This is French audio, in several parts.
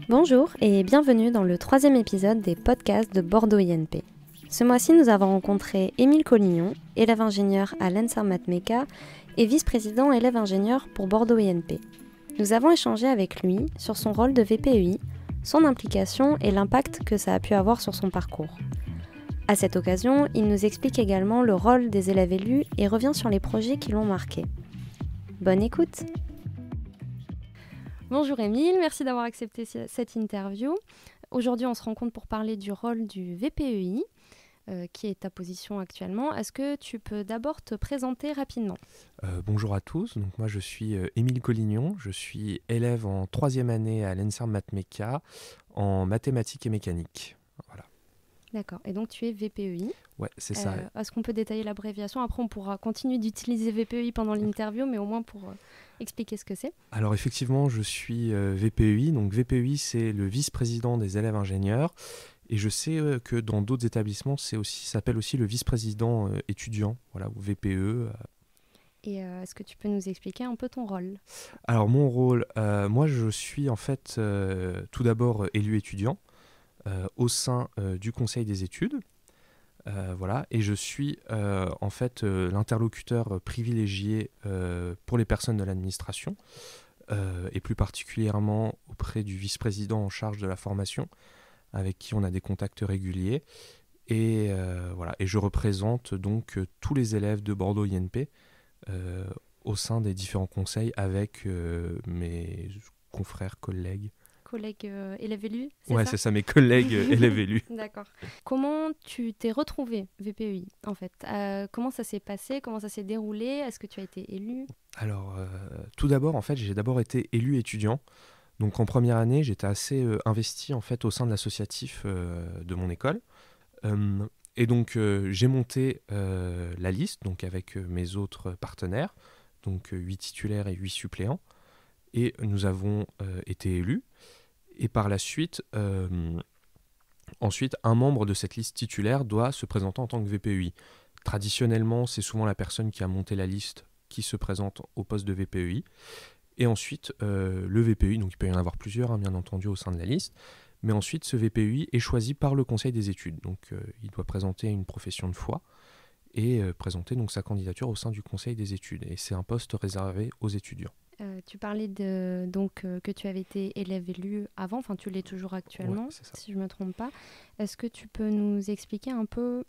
Bonjour et bienvenue dans le 3e épisode des podcasts de Bordeaux INP. Ce mois-ci, nous avons rencontré Émile Collignon, élève ingénieur à l'ENSAR Math-Méca et vice-président élève ingénieur pour Bordeaux INP. Nous avons échangé avec lui sur son rôle de VPEI, son implication et l'impact que ça a pu avoir sur son parcours. À cette occasion, il nous explique également le rôle des élèves élus et revient sur les projets qui l'ont marqué. Bonne écoute! Bonjour Émile, merci d'avoir accepté cette interview. Aujourd'hui, on se rencontre pour parler du rôle du VPEI, qui est ta position actuellement. Est-ce que tu peux d'abord te présenter rapidement ? Bonjour à tous, donc moi je suis Émile Collignon, je suis élève en 3e année à l'ENSAR Math-Méca en mathématiques et mécanique. Voilà. D'accord, et donc tu es VPEI. Ouais, c'est ça. Est-ce qu'on peut détailler l'abréviation ? Après, on pourra continuer d'utiliser VPEI pendant l'interview, mais au moins pour expliquer ce que c'est. Alors effectivement, je suis VPEI, donc VPEI c'est le vice-président des élèves ingénieurs, et je sais que dans d'autres établissements, ça s'appelle aussi le vice-président étudiant, voilà, ou VPE. Et est-ce que tu peux nous expliquer un peu ton rôle ? Alors mon rôle, moi je suis en fait tout d'abord élu étudiant au sein du conseil des études. Voilà, et je suis en fait l'interlocuteur privilégié pour les personnes de l'administration et plus particulièrement auprès du vice-président en charge de la formation avec qui on a des contacts réguliers et voilà, et je représente donc tous les élèves de Bordeaux INP au sein des différents conseils avec mes confrères, collègues élèves élus, ouais, c'est ça, mes collègues élèves élus. D'accord. Comment tu t'es retrouvé VPEI, en fait ? Comment ça s'est passé ? Comment ça s'est déroulé ? Est-ce que tu as été élu ? Alors, tout d'abord, en fait, j'ai d'abord été élu étudiant. Donc, en première année, j'étais assez investi, en fait, au sein de l'associatif de mon école. Et donc, j'ai monté la liste, donc avec mes autres partenaires, donc 8 titulaires et 8 suppléants. Et nous avons été élus. Et par la suite, ensuite, un membre de cette liste titulaire doit se présenter en tant que VPEI. Traditionnellement, c'est souvent la personne qui a monté la liste qui se présente au poste de VPEI. Et ensuite, le VPEI, donc il peut y en avoir plusieurs, bien entendu, au sein de la liste. Mais ensuite, ce VPEI est choisi par le conseil des études. Donc, il doit présenter une profession de foi et présenter donc sa candidature au sein du conseil des études. Et c'est un poste réservé aux étudiants. Tu parlais que tu avais été élève élu avant, enfin tu l'es toujours actuellement, ouais, si je ne me trompe pas. Est-ce que tu peux nous expliquer un peu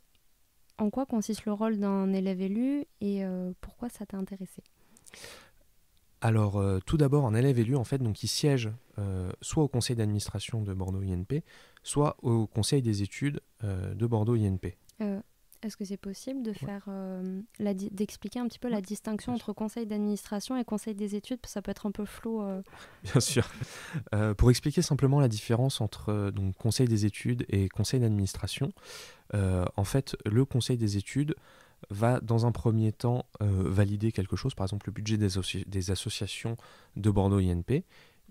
en quoi consiste le rôle d'un élève élu et pourquoi ça t'a intéressé ? Alors, tout d'abord, un élève élu, en fait, donc il siège soit au conseil d'administration de Bordeaux INP, soit au conseil des études de Bordeaux INP. Est-ce que c'est possible de faire d'expliquer un petit peu la distinction entre conseil d'administration et conseil des études ? Ça peut être un peu flou. Bien sûr. Pour expliquer simplement la différence entre donc, conseil des études et conseil d'administration, en fait, le conseil des études va dans un premier temps valider quelque chose, par exemple le budget des associations de Bordeaux INP.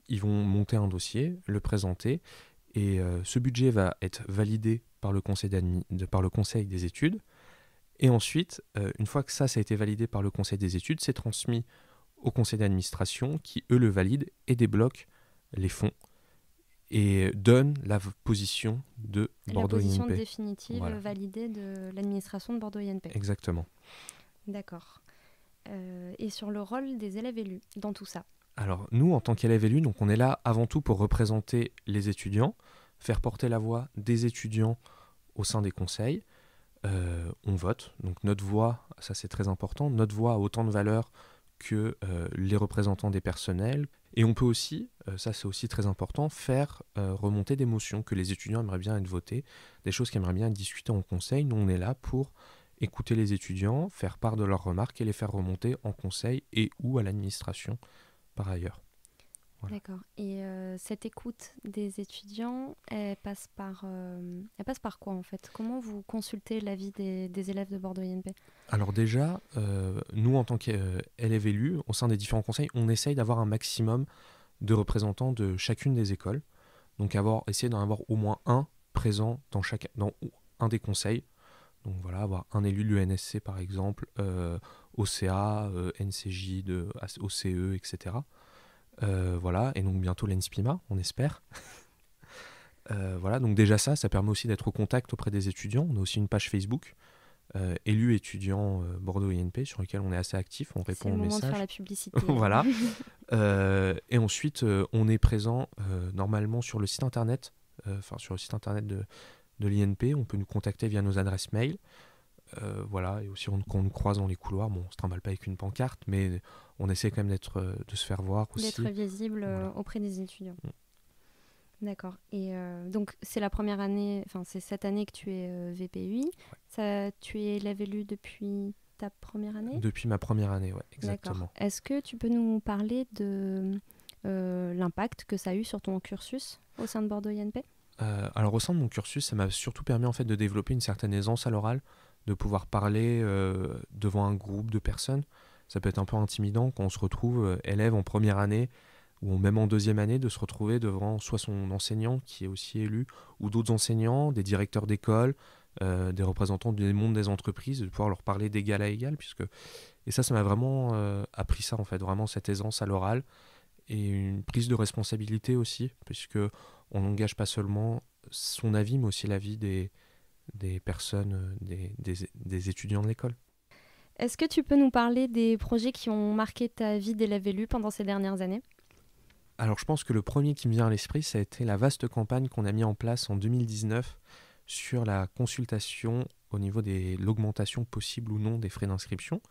Ils vont monter un dossier, le présenter, et ce budget va être validé par le conseil des études. Et ensuite, une fois que ça a été validé par le conseil des études, c'est transmis au conseil d'administration qui, eux, le valident et débloquent les fonds et donnent la position de Bordeaux INP. La position définitive validée de l'administration de Bordeaux INP. Exactement. D'accord. Et sur le rôle des élèves élus dans tout ça ? Alors, nous, en tant qu'élèves élus, donc, on est là avant tout pour représenter les étudiants, faire porter la voix des étudiants au sein des conseils. On vote, donc notre voix, ça c'est très important, notre voix a autant de valeur que les représentants des personnels. Et on peut aussi, ça c'est aussi très important, faire remonter des motions que les étudiants aimeraient bien être votées, des choses qui aimeraient bien être discutées en conseil. Nous, on est là pour écouter les étudiants, faire part de leurs remarques et les faire remonter en conseil et ou à l'administration par ailleurs. Voilà. D'accord. Et cette écoute des étudiants, elle passe par quoi en fait ? Comment vous consultez l'avis des élèves de Bordeaux INP ? Alors déjà, nous en tant qu'élèves élus, au sein des différents conseils, on essaye d'avoir un maximum de représentants de chacune des écoles. Donc essayer d'en avoir au moins un présent dans un des conseils. Donc voilà, avoir un élu de l'UNSC par exemple, OCA, NCJ, OCE, etc. Voilà, et donc bientôt l'ENSPIMA, on espère. Voilà, donc déjà ça permet aussi d'être au contact auprès des étudiants. On a aussi une page Facebook, élus étudiants Bordeaux INP, sur lequel on est assez actif, on répond aux C'est le moment messages. de faire la publicité. Voilà. Et ensuite, on est présent normalement sur le site internet, sur le site internet de l'INP. On peut nous contacter via nos adresses mail. Voilà, et aussi quand on nous croise dans les couloirs, bon, on se trimballe pas avec une pancarte, mais on essaie quand même de se faire voir aussi. D'être visible Voilà. auprès des étudiants. D'accord. Et donc, c'est la première année, enfin, c'est cette année que tu es VPUI. Tu es élève élu depuis ta première année ? Depuis ma première année, ouais, exactement. D'accord. Est-ce que tu peux nous parler de l'impact que ça a eu sur ton cursus au sein de Bordeaux INP ? Alors, au sein de mon cursus, ça m'a surtout permis en fait de développer une certaine aisance à l'oral, de pouvoir parler devant un groupe de personnes. Ça peut être un peu intimidant quand on se retrouve élève en première année ou même en deuxième année, de se retrouver devant soit son enseignant qui est aussi élu, ou d'autres enseignants, des directeurs d'école, des représentants du monde des entreprises, de pouvoir leur parler d'égal à égal. Et ça m'a vraiment appris ça en fait, vraiment cette aisance à l'oral et une prise de responsabilité aussi, puisque on n'engage pas seulement son avis, mais aussi l'avis des personnes, des étudiants de l'école. Est-ce que tu peux nous parler des projets qui ont marqué ta vie d'élève élu pendant ces dernières années ? Alors je pense que le premier qui me vient à l'esprit, ça a été la vaste campagne qu'on a mis en place en 2019 sur la consultation au niveau de l'augmentation possible ou non des frais d'inscription.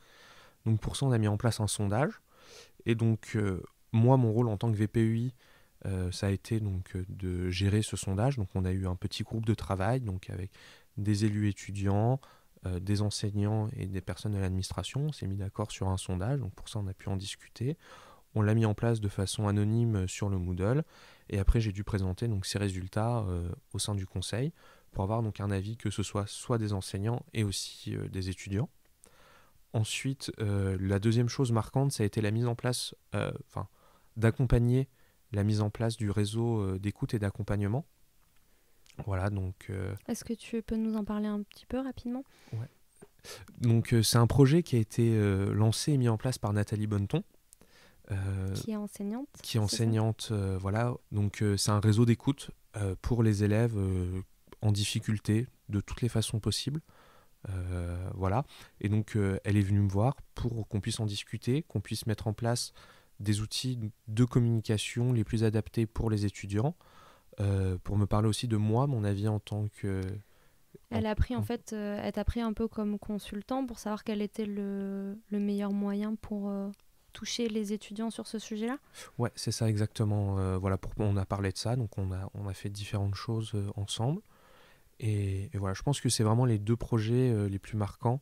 Donc pour ça, on a mis en place un sondage. Et donc moi, mon rôle en tant que VPUI, ça a été donc de gérer ce sondage. Donc on a eu un petit groupe de travail donc avec des élus étudiants, des enseignants et des personnes de l'administration. On s'est mis d'accord sur un sondage, donc pour ça on a pu en discuter. On l'a mis en place de façon anonyme sur le Moodle et après j'ai dû présenter donc ces résultats au sein du conseil pour avoir donc un avis que ce soit des enseignants et aussi des étudiants. Ensuite, la deuxième chose marquante, ça a été la mise en place, d'accompagner la mise en place du réseau d'écoute et d'accompagnement. Voilà, donc... Est-ce que tu peux nous en parler un petit peu rapidement ? Ouais. Donc c'est un projet qui a été lancé et mis en place par Nathalie Bonneton. Qui est enseignante. Qui est enseignante, voilà. Donc c'est un réseau d'écoute pour les élèves en difficulté de toutes les façons possibles. Voilà. Et donc elle est venue me voir pour qu'on puisse en discuter, qu'on puisse mettre en place des outils de communication les plus adaptés pour les étudiants, pour me parler aussi de moi, mon avis en tant que... Elle t'a pris un peu comme consultant pour savoir quel était le meilleur moyen pour toucher les étudiants sur ce sujet-là ? Ouais, c'est ça exactement. Voilà, on a parlé de ça, donc on a fait différentes choses ensemble. Et voilà, je pense que c'est vraiment les deux projets les plus marquants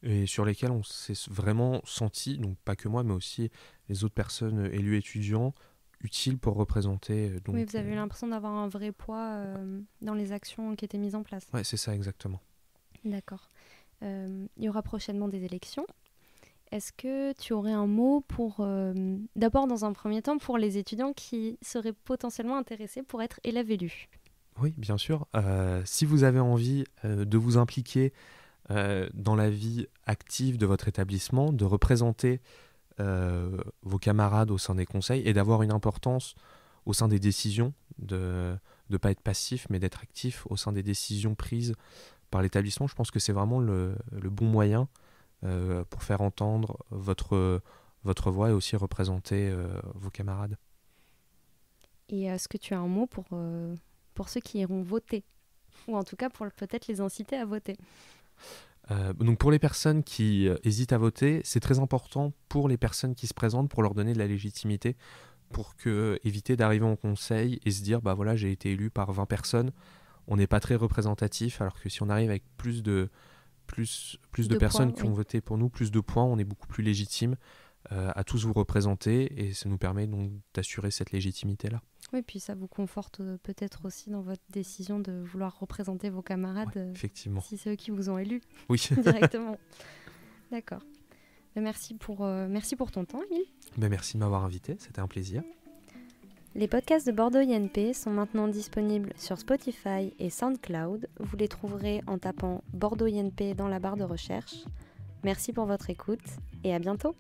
et sur lesquels on s'est vraiment senti, donc pas que moi, mais aussi les autres personnes élus étudiants, utiles pour représenter. Donc, oui, vous avez eu l'impression d'avoir un vrai poids dans les actions qui étaient mises en place. Ouais, c'est ça exactement. D'accord. Il y aura prochainement des élections. Est-ce que tu aurais un mot pour, d'abord dans un premier temps, pour les étudiants qui seraient potentiellement intéressés pour être élèves élus ? Oui, bien sûr. Si vous avez envie de vous impliquer dans la vie active de votre établissement, de représenter vos camarades au sein des conseils et d'avoir une importance au sein des décisions, de ne pas être passif mais d'être actif au sein des décisions prises par l'établissement, je pense que c'est vraiment le bon moyen pour faire entendre votre voix et aussi représenter vos camarades. Et est-ce que tu as un mot pour ceux qui iront voter ? Ou en tout cas pour peut-être les inciter à voter ? Donc pour les personnes qui hésitent à voter, c'est très important pour les personnes qui se présentent pour leur donner de la légitimité, pour éviter d'arriver en conseil et se dire bah voilà, j'ai été élu par 20 personnes, on n'est pas très représentatif, alors que si on arrive avec plus de personnes qui ont voté pour nous, plus de points, on est beaucoup plus légitime à tous vous représenter et ça nous permet donc d'assurer cette légitimité-là. Oui, puis ça vous conforte peut-être aussi dans votre décision de vouloir représenter vos camarades, effectivement. Si c'est eux qui vous ont élu directement. D'accord. Merci pour ton temps, Émile. Merci de m'avoir invité, c'était un plaisir. Les podcasts de Bordeaux INP sont maintenant disponibles sur Spotify et SoundCloud. Vous les trouverez en tapant Bordeaux INP dans la barre de recherche. Merci pour votre écoute et à bientôt.